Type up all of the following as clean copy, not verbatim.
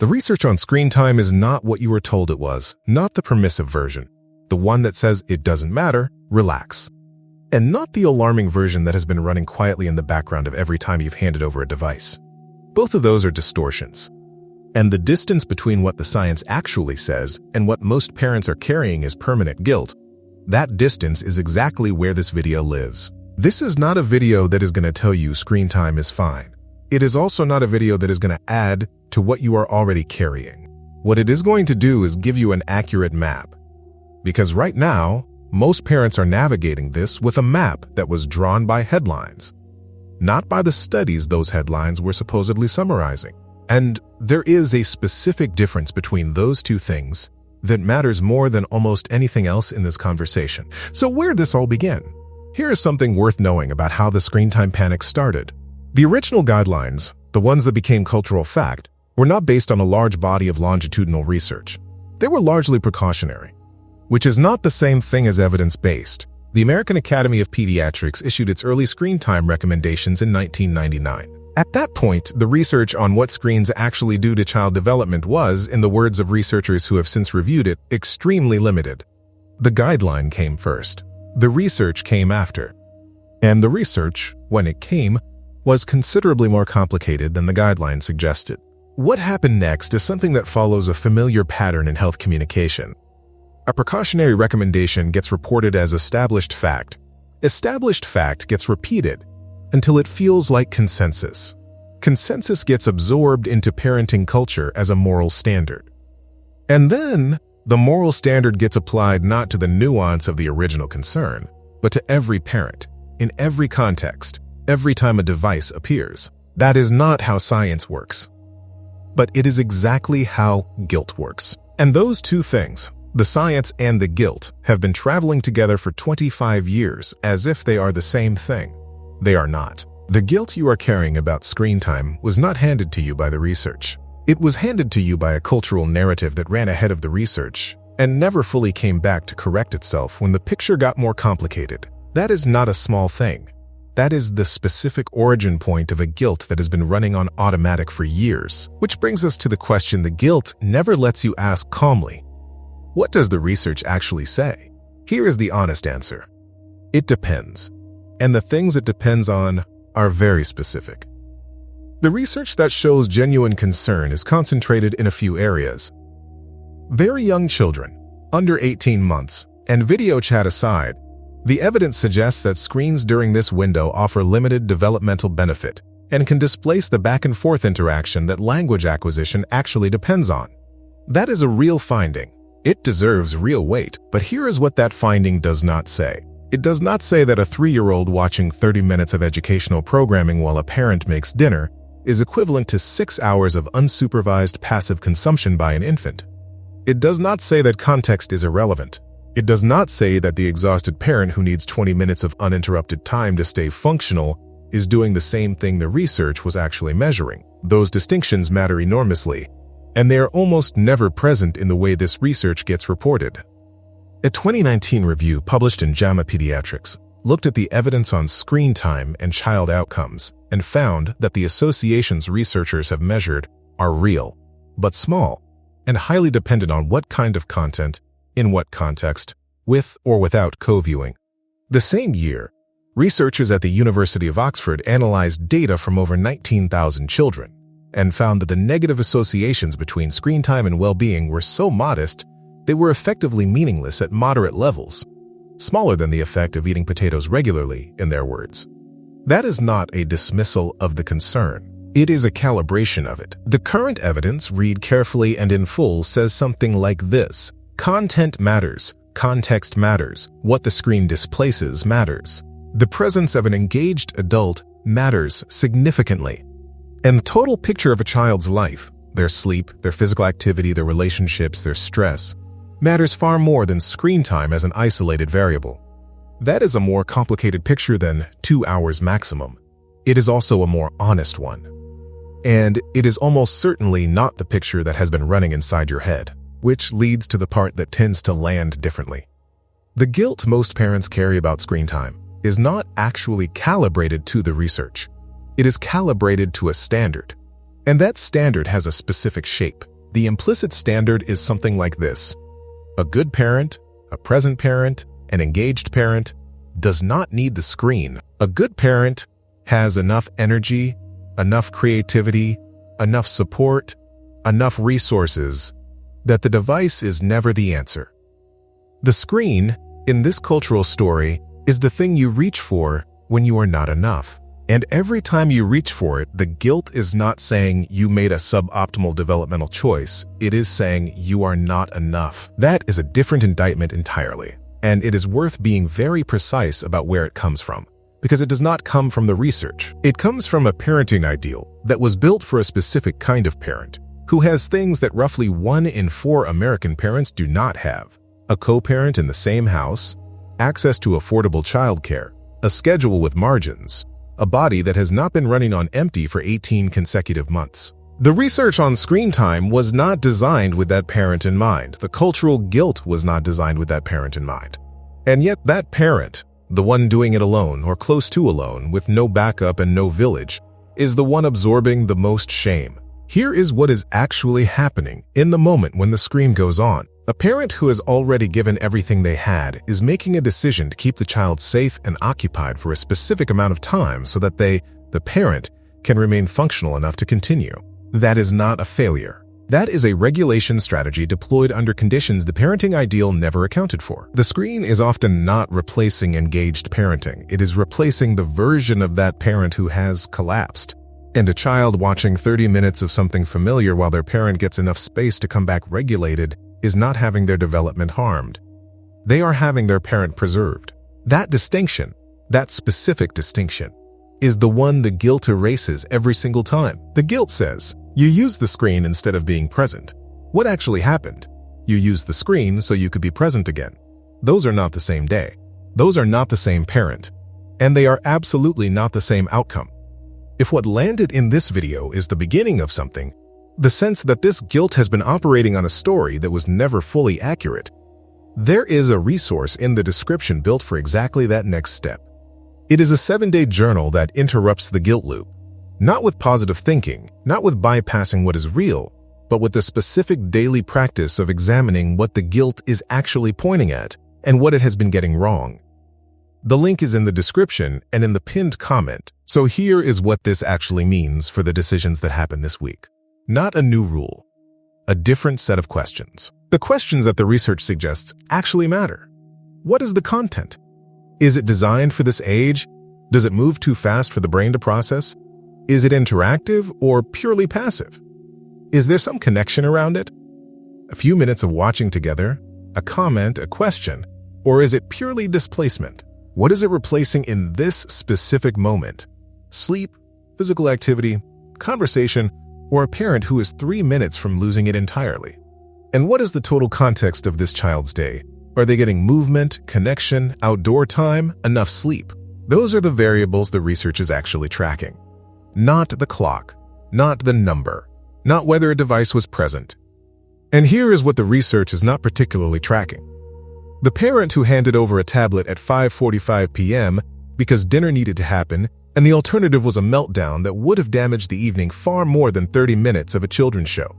The research on screen time is not what you were told it was, not the permissive version, the one that says it doesn't matter, relax. And not the alarming version that has been running quietly in the background of every time you've handed over a device. Both of those are distortions. And the distance between what the science actually says and what most parents are carrying as permanent guilt, that distance is exactly where this video lives. This is not a video that is going to tell you screen time is fine. It is also not a video that is going to add to what you are already carrying. What it is going to do is give you an accurate map. Because right now, most parents are navigating this with a map that was drawn by headlines, not by the studies those headlines were supposedly summarizing. And there is a specific difference between those two things that matters more than almost anything else in this conversation. So where did this all begin? Here is something worth knowing about how the screen time panic started. The original guidelines, the ones that became cultural fact, were not based on a large body of longitudinal research. They were largely precautionary, which is not the same thing as evidence-based. The American Academy of Pediatrics issued its early screen time recommendations in 1999. At that point, the research on what screens actually do to child development was, in the words of researchers who have since reviewed it, extremely limited. The guideline came first. The research came after. And the research, when it came, was considerably more complicated than the guideline suggested. What happened next is something that follows a familiar pattern in health communication. A precautionary recommendation gets reported as established fact. Established fact gets repeated until it feels like consensus. Consensus gets absorbed into parenting culture as a moral standard. And then, the moral standard gets applied not to the nuance of the original concern, but to every parent, in every context, every time a device appears. That is not how science works. But it is exactly how guilt works. And those two things, the science and the guilt, have been traveling together for 25 years as if they are the same thing. They are not. The guilt you are carrying about screen time was not handed to you by the research. It was handed to you by a cultural narrative that ran ahead of the research and never fully came back to correct itself when the picture got more complicated. That is not a small thing. That is the specific origin point of a guilt that has been running on automatic for years. Which brings us to the question the guilt never lets you ask calmly. What does the research actually say? Here is the honest answer. It depends. And the things it depends on are very specific. The research that shows genuine concern is concentrated in a few areas. Very young children, under 18 months, and video chat aside, the evidence suggests that screens during this window offer limited developmental benefit and can displace the back-and-forth interaction that language acquisition actually depends on. That is a real finding. It deserves real weight, but here is what that finding does not say. It does not say that a 3-year-old watching 30 minutes of educational programming while a parent makes dinner is equivalent to 6 hours of unsupervised passive consumption by an infant. It does not say that context is irrelevant. It does not say that the exhausted parent who needs 20 minutes of uninterrupted time to stay functional is doing the same thing the research was actually measuring. Those distinctions matter enormously, and they are almost never present in the way this research gets reported. A 2019 review published in JAMA Pediatrics looked at the evidence on screen time and child outcomes and found that the associations researchers have measured are real, but small, and highly dependent on what kind of content, in what context, with or without co-viewing. The same year, researchers at the University of Oxford analyzed data from over 19,000 children and found that the negative associations between screen time and well-being were so modest they were effectively meaningless at moderate levels, smaller than the effect of eating potatoes regularly, in their words. That is not a dismissal of the concern. It is a calibration of it. The current evidence, read carefully and in full, says something like this. Content matters. Context matters. What the screen displaces matters. The presence of an engaged adult matters significantly. And the total picture of a child's life, their sleep, their physical activity, their relationships, their stress, matters far more than screen time as an isolated variable. That is a more complicated picture than 2 hours maximum. It is also a more honest one. And it is almost certainly not the picture that has been running inside your head, which leads to the part that tends to land differently. The guilt most parents carry about screen time is not actually calibrated to the research. It is calibrated to a standard. And that standard has a specific shape. The implicit standard is something like this. A good parent, a present parent, an engaged parent does not need the screen. A good parent has enough energy, enough creativity, enough support, enough resources that the device is never the answer. The screen, in this cultural story, is the thing you reach for when you are not enough. And every time you reach for it, the guilt is not saying you made a suboptimal developmental choice. It is saying you are not enough. That is a different indictment entirely. And it is worth being very precise about where it comes from, because it does not come from the research. It comes from a parenting ideal that was built for a specific kind of parent who has things that roughly 1 in 4 American parents do not have: a co-parent in the same house, access to affordable childcare, a schedule with margins, a body that has not been running on empty for 18 consecutive months. The research on screen time was not designed with that parent in mind. The cultural guilt was not designed with that parent in mind. And yet that parent, the one doing it alone or close to alone with no backup and no village, is the one absorbing the most shame. Here is what is actually happening in the moment when the screen goes on. A parent who has already given everything they had is making a decision to keep the child safe and occupied for a specific amount of time so that the parent, can remain functional enough to continue. That is not a failure. That is a regulation strategy deployed under conditions the parenting ideal never accounted for. The screen is often not replacing engaged parenting. It is replacing the version of that parent who has collapsed. And a child watching 30 minutes of something familiar while their parent gets enough space to come back regulated is not having their development harmed. They are having their parent preserved. That distinction, that specific distinction, is the one the guilt erases every single time. The guilt says, you used the screen instead of being present. What actually happened? You used the screen so you could be present again. Those are not the same day. Those are not the same parent. And they are absolutely not the same outcome. If what landed in this video is the beginning of something, the sense that this guilt has been operating on a story that was never fully accurate, there is a resource in the description built for exactly that next step. It is a 7-day journal that interrupts the guilt loop, not with positive thinking, not with bypassing what is real, but with the specific daily practice of examining what the guilt is actually pointing at and what it has been getting wrong. The link is in the description and in the pinned comment. So here is what this actually means for the decisions that happen this week. Not a new rule, a different set of questions. The questions that the research suggests actually matter. What is the content? Is it designed for this age? Does it move too fast for the brain to process? Is it interactive or purely passive? Is there some connection around it? A few minutes of watching together, a comment, a question, or is it purely displacement? What is it replacing in this specific moment? Sleep, physical activity, conversation, or a parent who is 3 minutes from losing it entirely? And what is the total context of this child's day? Are they getting movement, connection, outdoor time, enough sleep? Those are the variables the research is actually tracking. Not the clock, not the number, not whether a device was present. And here is what the research is not particularly tracking. The parent who handed over a tablet at 5:45 p.m. because dinner needed to happen and the alternative was a meltdown that would have damaged the evening far more than 30 minutes of a children's show.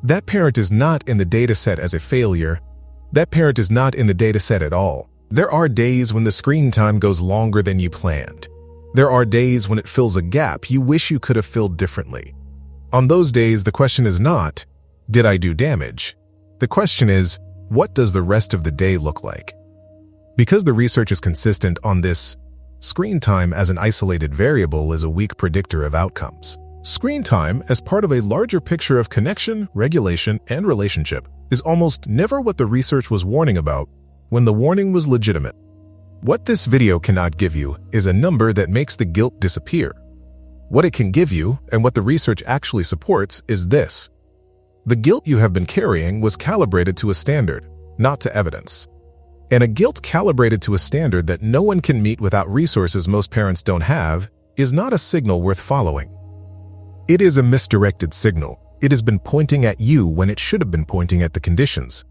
That parent is not in the data set as a failure. That parent is not in the data set at all. There are days when the screen time goes longer than you planned. There are days when it fills a gap you wish you could have filled differently. On those days, the question is not, did I do damage? The question is, what does the rest of the day look like? Because the research is consistent on this, screen time as an isolated variable is a weak predictor of outcomes. Screen time as part of a larger picture of connection, regulation, and relationship is almost never what the research was warning about when the warning was legitimate. What this video cannot give you is a number that makes the guilt disappear. What it can give you, and what the research actually supports, is this. The guilt you have been carrying was calibrated to a standard, not to evidence. And a guilt calibrated to a standard that no one can meet without resources most parents don't have is not a signal worth following. It is a misdirected signal. It has been pointing at you when it should have been pointing at the conditions.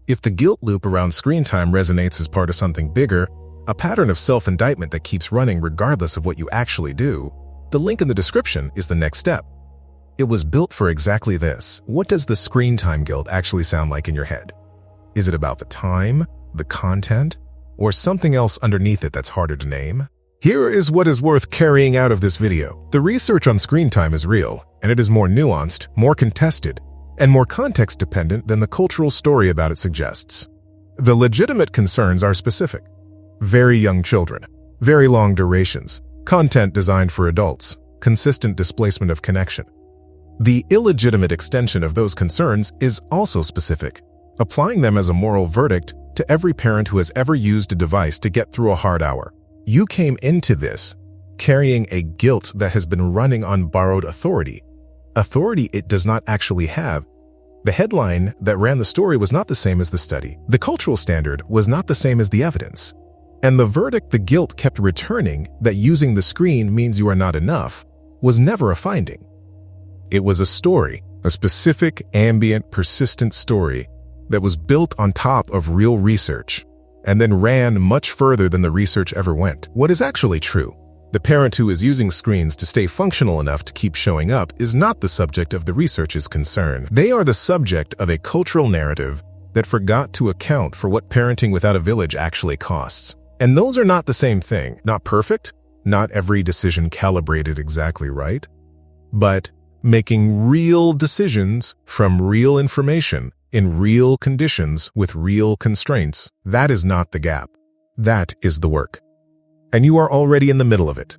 If the guilt loop around screen time resonates as part of something bigger, a pattern of self-indictment that keeps running regardless of what you actually do, the link in the description is the next step. It was built for exactly this. What does the screen time guilt actually sound like in your head? Is it about the time, the content, or something else underneath it that's harder to name? Here is what is worth carrying out of this video. The research on screen time is real, and it is more nuanced, more contested, and more context-dependent than the cultural story about it suggests. The legitimate concerns are specific. Very young children, very long durations, content designed for adults, consistent displacement of connection. The illegitimate extension of those concerns is also specific, applying them as a moral verdict to every parent who has ever used a device to get through a hard hour. You came into this carrying a guilt that has been running on borrowed authority it does not actually have. The headline that ran the story was not the same as the study. The cultural standard was not the same as the evidence. And the verdict the guilt kept returning, that using the screen means you are not enough, was never a finding. It was a story, a specific, ambient, persistent story that was built on top of real research and then ran much further than the research ever went. What is actually true? The parent who is using screens to stay functional enough to keep showing up is not the subject of the research's concern. They are the subject of a cultural narrative that forgot to account for what parenting without a village actually costs. And those are not the same thing. Not perfect, not every decision calibrated exactly right, but making real decisions from real information in real conditions with real constraints. That is not the gap. That is the work. And you are already in the middle of it.